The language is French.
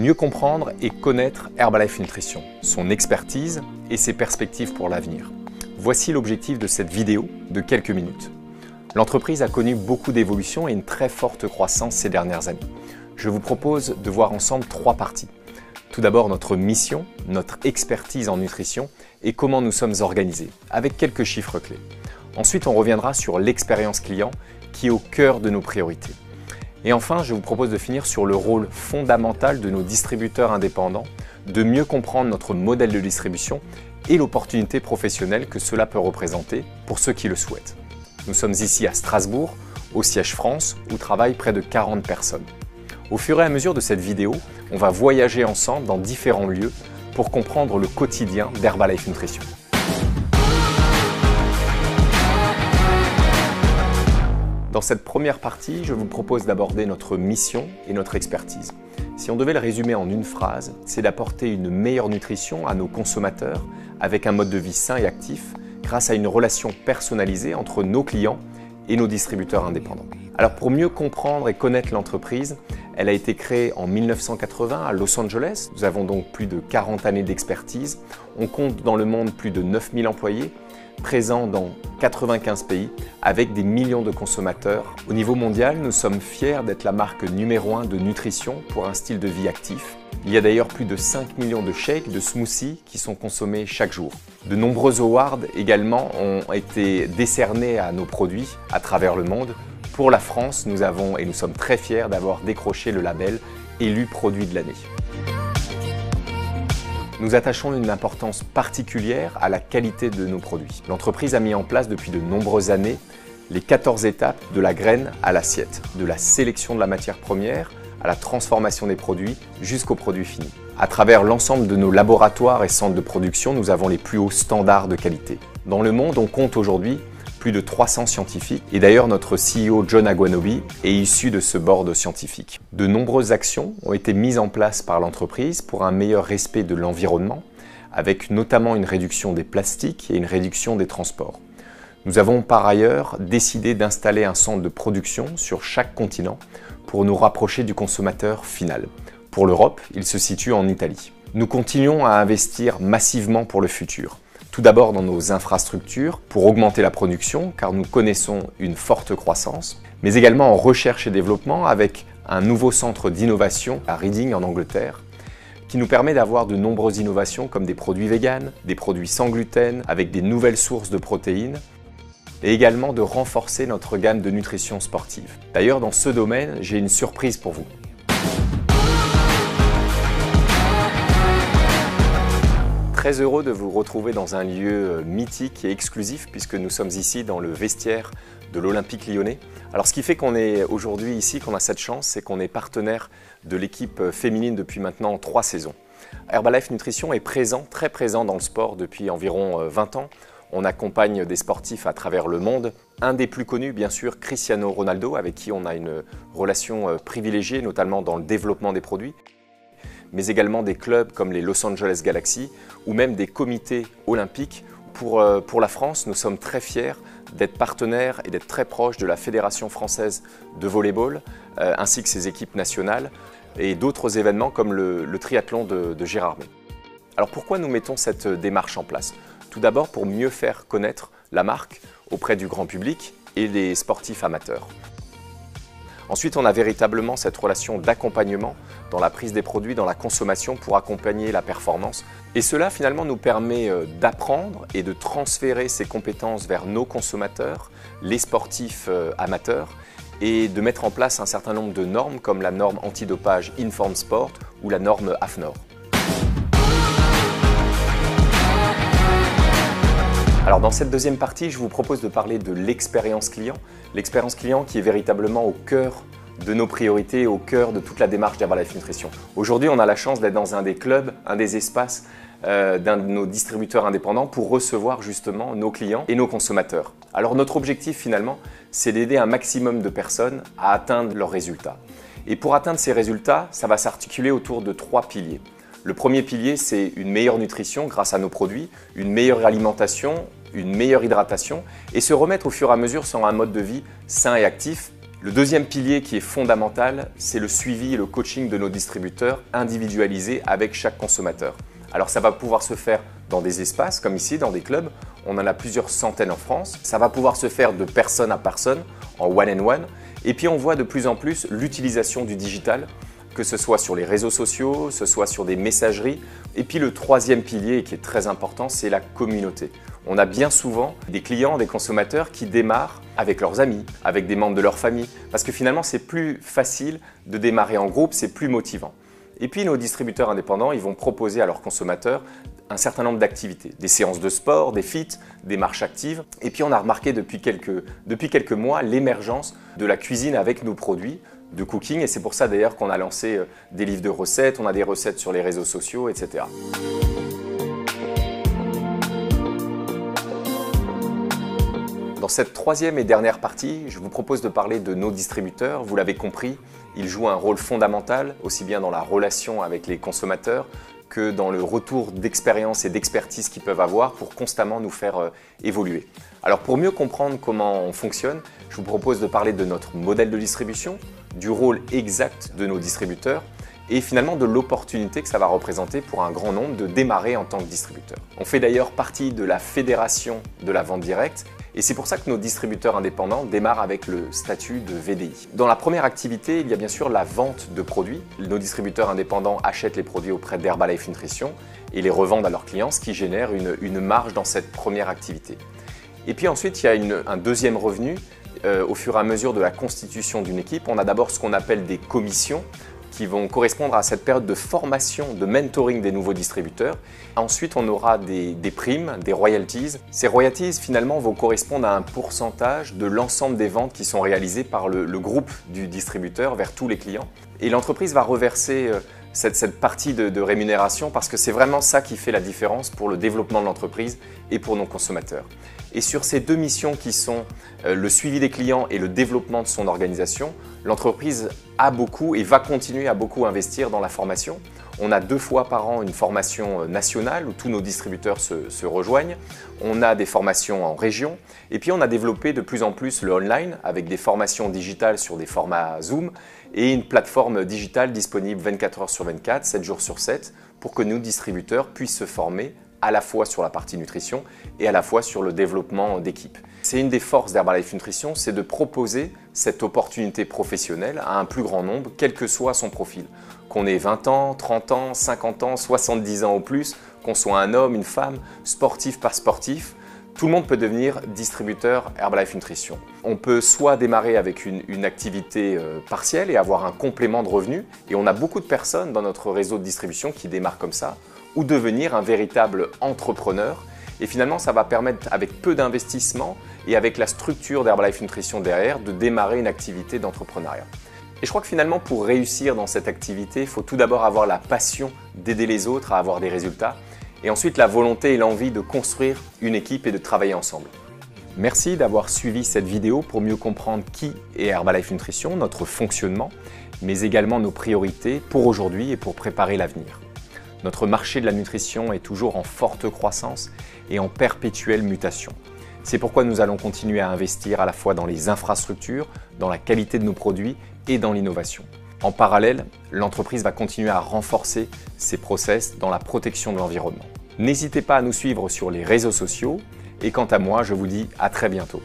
Mieux comprendre et connaître Herbalife Nutrition, son expertise et ses perspectives pour l'avenir. Voici l'objectif de cette vidéo de quelques minutes. L'entreprise a connu beaucoup d'évolutions et une très forte croissance ces dernières années. Je vous propose de voir ensemble trois parties. Tout d'abord notre mission, notre expertise en nutrition et comment nous sommes organisés, avec quelques chiffres clés. Ensuite, on reviendra sur l'expérience client qui est au cœur de nos priorités. Et enfin, je vous propose de finir sur le rôle fondamental de nos distributeurs indépendants, de mieux comprendre notre modèle de distribution et l'opportunité professionnelle que cela peut représenter pour ceux qui le souhaitent. Nous sommes ici à Strasbourg, au siège France, où travaillent près de 40 personnes. Au fur et à mesure de cette vidéo, on va voyager ensemble dans différents lieux pour comprendre le quotidien d'Herbalife Nutrition. Dans cette première partie, je vous propose d'aborder notre mission et notre expertise. Si on devait le résumer en une phrase, c'est d'apporter une meilleure nutrition à nos consommateurs avec un mode de vie sain et actif grâce à une relation personnalisée entre nos clients et nos distributeurs indépendants. Alors pour mieux comprendre et connaître l'entreprise, elle a été créée en 1980 à Los Angeles. Nous avons donc plus de 40 années d'expertise. On compte dans le monde plus de 9000 employés, présents dans 95 pays avec des millions de consommateurs. Au niveau mondial, nous sommes fiers d'être la marque numéro 1 de nutrition pour un style de vie actif. Il y a d'ailleurs plus de 5 millions de shakes, de smoothies qui sont consommés chaque jour. De nombreux awards également ont été décernés à nos produits à travers le monde. Pour la France, nous sommes très fiers d'avoir décroché le label élu produit de l'année. Nous attachons une importance particulière à la qualité de nos produits. L'entreprise a mis en place depuis de nombreuses années les 14 étapes de la graine à l'assiette, de la sélection de la matière première à la transformation des produits jusqu'au produit fini. À travers l'ensemble de nos laboratoires et centres de production, nous avons les plus hauts standards de qualité. Dans le monde, on compte aujourd'hui plus de 300 scientifiques et d'ailleurs notre CEO John Agwanobi est issu de ce board scientifique. De nombreuses actions ont été mises en place par l'entreprise pour un meilleur respect de l'environnement, avec notamment une réduction des plastiques et une réduction des transports. Nous avons par ailleurs décidé d'installer un centre de production sur chaque continent pour nous rapprocher du consommateur final. Pour l'Europe, il se situe en Italie. Nous continuons à investir massivement pour le futur. Tout d'abord dans nos infrastructures pour augmenter la production car nous connaissons une forte croissance, mais également en recherche et développement avec un nouveau centre d'innovation à Reading en Angleterre qui nous permet d'avoir de nombreuses innovations comme des produits véganes, des produits sans gluten avec des nouvelles sources de protéines et également de renforcer notre gamme de nutrition sportive. D'ailleurs dans ce domaine, j'ai une surprise pour vous. Très heureux de vous retrouver dans un lieu mythique et exclusif puisque nous sommes ici dans le vestiaire de l'Olympique Lyonnais. Alors ce qui fait qu'on est aujourd'hui ici, qu'on a cette chance, c'est qu'on est partenaire de l'équipe féminine depuis maintenant 3 saisons. Herbalife Nutrition est présent, très présent dans le sport depuis environ 20 ans. On accompagne des sportifs à travers le monde. Un des plus connus, bien sûr, Cristiano Ronaldo, avec qui on a une relation privilégiée, notamment dans le développement des produits, mais également des clubs comme les Los Angeles Galaxy ou même des comités olympiques. Pour la France, nous sommes très fiers d'être partenaires et d'être très proches de la Fédération française de volleyball ainsi que ses équipes nationales et d'autres événements comme le triathlon de Gérardmer. Alors pourquoi nous mettons cette démarche en place? Tout d'abord pour mieux faire connaître la marque auprès du grand public et des sportifs amateurs. Ensuite, on a véritablement cette relation d'accompagnement dans la prise des produits, dans la consommation pour accompagner la performance. Et cela finalement nous permet d'apprendre et de transférer ces compétences vers nos consommateurs, les sportifs amateurs, et de mettre en place un certain nombre de normes comme la norme antidopage Inform Sport ou la norme AFNOR. Alors dans cette deuxième partie, je vous propose de parler de l'expérience client. L'expérience client qui est véritablement au cœur de nos priorités, au cœur de toute la démarche d'Herbalife Nutrition. Aujourd'hui, on a la chance d'être dans un des clubs, un des espaces d'un de nos distributeurs indépendants pour recevoir justement nos clients et nos consommateurs. Alors notre objectif finalement, c'est d'aider un maximum de personnes à atteindre leurs résultats. Et pour atteindre ces résultats, ça va s'articuler autour de 3 piliers. Le premier pilier, c'est une meilleure nutrition grâce à nos produits, une meilleure alimentation, une meilleure hydratation et se remettre au fur et à mesure sur un mode de vie sain et actif Le deuxième pilier qui est fondamental, c'est le suivi et le coaching de nos distributeurs individualisés avec chaque consommateur. Alors ça va pouvoir se faire dans des espaces comme ici, dans des clubs. On en a plusieurs centaines en France. Ça va pouvoir se faire de personne à personne, en one-on-one. Et puis on voit de plus en plus l'utilisation du digital, que ce soit sur les réseaux sociaux, que ce soit sur des messageries. Et puis le troisième pilier qui est très important, c'est la communauté. On a bien souvent des clients, des consommateurs qui démarrent avec leurs amis, avec des membres de leur famille, parce que finalement c'est plus facile de démarrer en groupe, c'est plus motivant. Et puis nos distributeurs indépendants, ils vont proposer à leurs consommateurs un certain nombre d'activités, des séances de sport, des feats, des marches actives. Et puis on a remarqué depuis quelques mois l'émergence de la cuisine avec nos produits de cooking, et c'est pour ça d'ailleurs qu'on a lancé des livres de recettes, on a des recettes sur les réseaux sociaux, etc. Dans cette troisième et dernière partie, je vous propose de parler de nos distributeurs. Vous l'avez compris, ils jouent un rôle fondamental, aussi bien dans la relation avec les consommateurs que dans le retour d'expérience et d'expertise qu'ils peuvent avoir pour constamment nous faire évoluer. Alors pour mieux comprendre comment on fonctionne, je vous propose de parler de notre modèle de distribution, du rôle exact de nos distributeurs et finalement de l'opportunité que ça va représenter pour un grand nombre de démarrer en tant que distributeur. On fait d'ailleurs partie de la fédération de la vente directe et c'est pour ça que nos distributeurs indépendants démarrent avec le statut de VDI. Dans la première activité, il y a bien sûr la vente de produits. Nos distributeurs indépendants achètent les produits auprès d'Herbalife Nutrition et les revendent à leurs clients, ce qui génère une marge dans cette première activité. Et puis ensuite, il y a un deuxième revenu au fur et à mesure de la constitution d'une équipe. On a d'abord ce qu'on appelle des commissions qui vont correspondre à cette période de formation, de mentoring des nouveaux distributeurs. Ensuite, on aura des primes, des royalties. Ces royalties, finalement, vont correspondre à un pourcentage de l'ensemble des ventes qui sont réalisées par le groupe du distributeur vers tous les clients. Et l'entreprise va reverser cette partie de rémunération parce que c'est vraiment ça qui fait la différence pour le développement de l'entreprise et pour nos consommateurs. Et sur ces deux missions qui sont le suivi des clients et le développement de son organisation, l'entreprise a beaucoup et va continuer à beaucoup investir dans la formation. On a 2 fois par an une formation nationale où tous nos distributeurs se rejoignent. On a des formations en région et puis on a développé de plus en plus le online avec des formations digitales sur des formats Zoom et une plateforme digitale disponible 24 heures sur 24, 7 jours sur 7 pour que nos distributeurs puissent se former à la fois sur la partie nutrition et à la fois sur le développement d'équipe. C'est une des forces d'Herbalife Nutrition, c'est de proposer cette opportunité professionnelle à un plus grand nombre, quel que soit son profil. Qu'on ait 20 ans, 30 ans, 50 ans, 70 ans ou plus, qu'on soit un homme, une femme, sportif par sportif, tout le monde peut devenir distributeur Herbalife Nutrition. On peut soit démarrer avec une activité partielle et avoir un complément de revenus, et on a beaucoup de personnes dans notre réseau de distribution qui démarrent comme ça, ou devenir un véritable entrepreneur. Et finalement, ça va permettre, avec peu d'investissement et avec la structure d'Herbalife Nutrition derrière, de démarrer une activité d'entrepreneuriat. Et je crois que finalement, pour réussir dans cette activité, il faut tout d'abord avoir la passion d'aider les autres à avoir des résultats, et ensuite la volonté et l'envie de construire une équipe et de travailler ensemble. Merci d'avoir suivi cette vidéo pour mieux comprendre qui est Herbalife Nutrition, notre fonctionnement, mais également nos priorités pour aujourd'hui et pour préparer l'avenir. Notre marché de la nutrition est toujours en forte croissance et en perpétuelle mutation. C'est pourquoi nous allons continuer à investir à la fois dans les infrastructures, dans la qualité de nos produits et dans l'innovation. En parallèle, l'entreprise va continuer à renforcer ses process dans la protection de l'environnement. N'hésitez pas à nous suivre sur les réseaux sociaux et quant à moi, je vous dis à très bientôt.